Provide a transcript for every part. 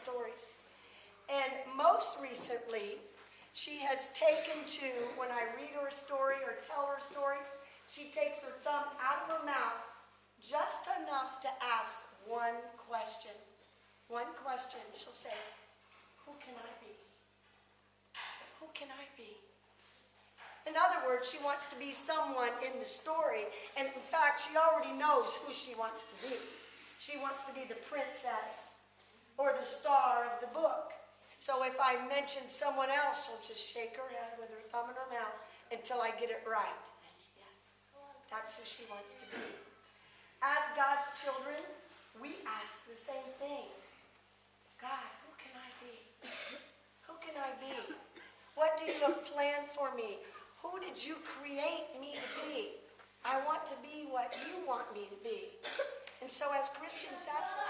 stories. And most recently, she has taken to, when I read her a story or tell her a story, she takes her thumb out of her mouth just enough to ask one question. One question. She'll say, who can I be? Who can I be? In other words, she wants to be someone in the story, and in fact, she already knows who she wants to be. She wants to be the princess or the star of the book. So if I mention someone else, she'll just shake her head with her thumb in her mouth until I get it right. And yes, that's who she wants to be. As God's children, we ask the same thing. God, who can I be? Who can I be? What do you have planned for me? Who did you create me to be? I want to be what you want me to be. And so as Christians, that's what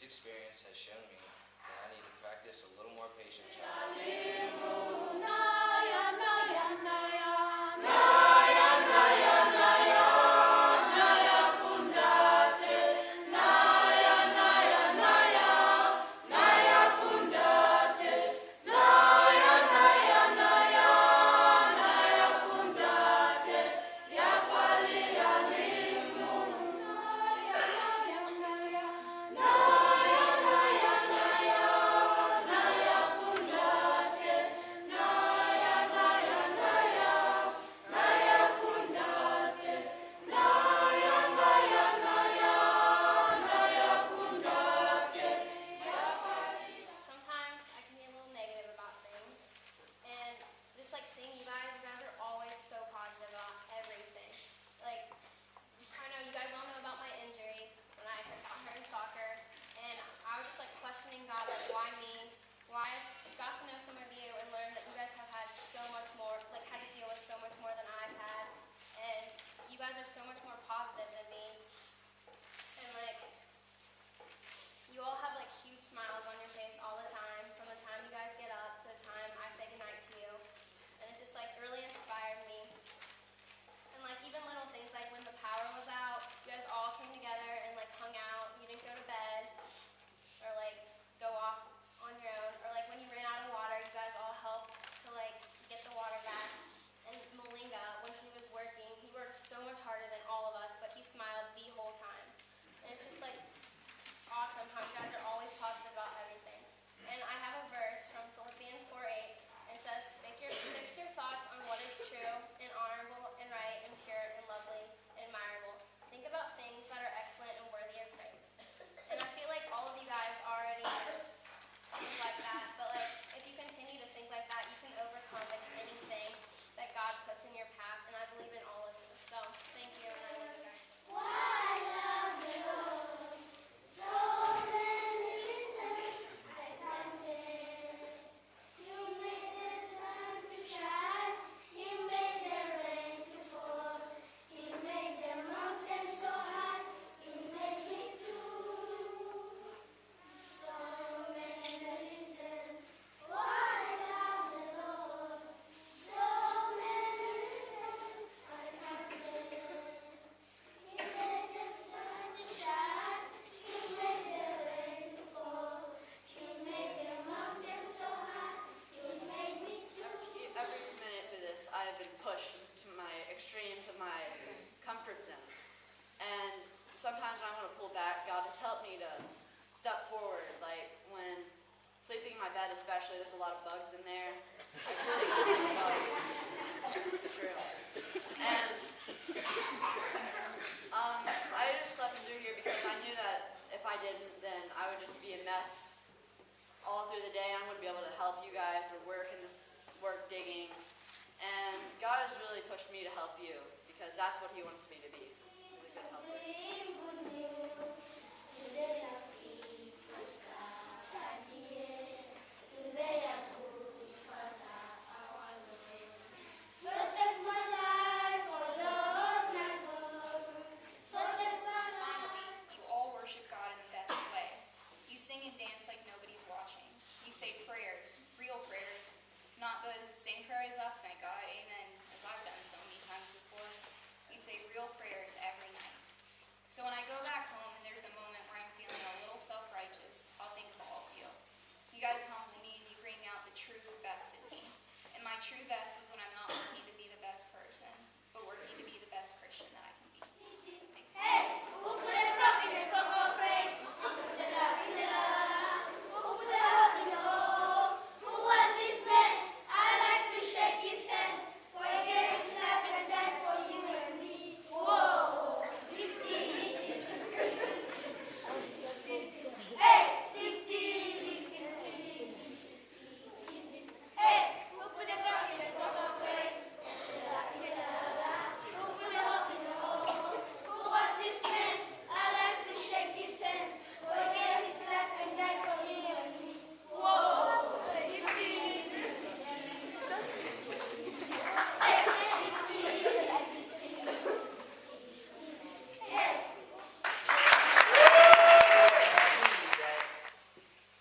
experience has shown me that I need to practice a little more patience. You all have like huge smiles times when I want to pull back, God has helped me to step forward. Like when sleeping in my bed especially, there's a lot of bugs in there. I really hate bugs. It's true. And I just slept through here because I knew that if I didn't, then I would just be a mess all through the day. I wouldn't be able to help you guys or work digging. And God has really pushed me to help you because that's what He wants me to be. Really good helper. You all worship God in the best way. You sing and dance like nobody's watching. You say prayers, real prayers, not the same prayer as last night, God, amen, as I've done so many times before. You say real prayers every night. So when I go back home and there's a moment where I'm feeling a little self-righteous, I'll think of all of you. You guys humble me and you bring out the true best in me. And my true best is when I'm not working to be the best person, but working to be the best Christian that I can be. Thanks.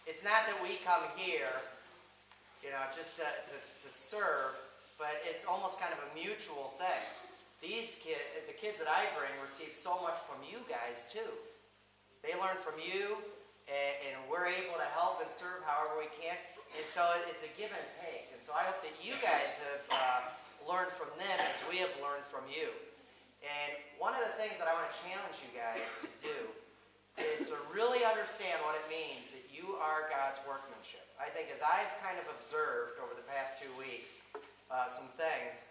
It's not that we come here, just to serve, but it's almost kind of a mutual thing. The kids that I bring receive so much from you guys too. They learn from you, and we're able to help and serve however we can. And so it's a give and take. And so I hope that you guys have learned from them as we have learned from you. And one of the things that I want to challenge you guys to do is to really understand what it means that you are God's workmanship. I think as I've kind of observed over the past 2 weeks some things,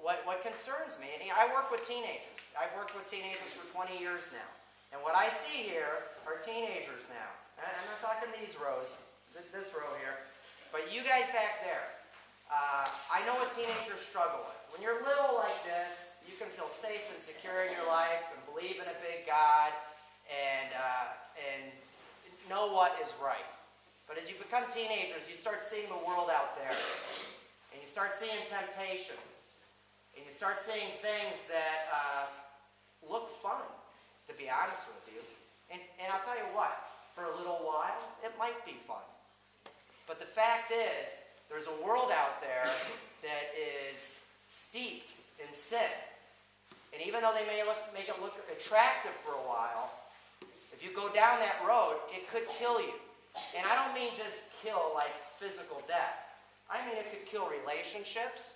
what concerns me, and I work with teenagers. I've worked with teenagers for 20 years now. And what I see here are teenagers now. I'm not talking these rows, this row here, but you guys back there. I know what teenagers struggle with. When you're little like this, you can feel safe and secure in your life and believe in a big God and know what is right. But as you become teenagers, you start seeing the world out there, and you start seeing temptations, and you start seeing things that look fun, to be honest with you. And I'll tell you what, for a little while, it might be fun. But the fact is, there's a world out there that is steeped in sin. And even though they may make it look attractive for a while, if you go down that road, it could kill you. And I don't mean just kill like physical death. I mean it could kill relationships.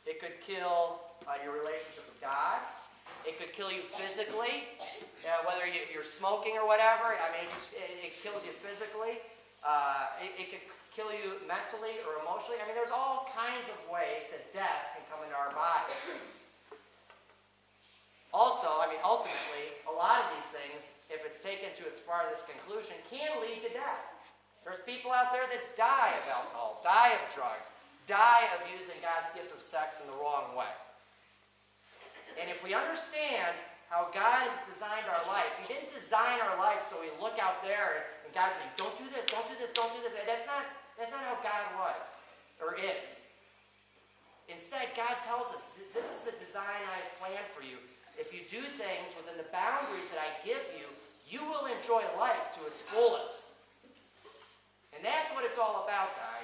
It could kill your relationship with God. It could kill you physically, whether you're smoking or whatever. I mean, it kills you physically. It could kill you mentally or emotionally. I mean, there's all kinds of ways that death can come into our body. Also, I mean, ultimately, a lot of these things, if it's taken to its farthest conclusion, can lead to death. There's people out there that die of alcohol, die of drugs, die of using God's gift of sex in the wrong way. And if we understand how God has designed our life, He didn't design our life so we look out there and God's saying, don't do this, don't do this, don't do this. That's not how God was or is. Instead, God tells us, this is the design I have planned for you. If you do things within the boundaries that I give you, you will enjoy life to its fullest. And that's what it's all about, guys.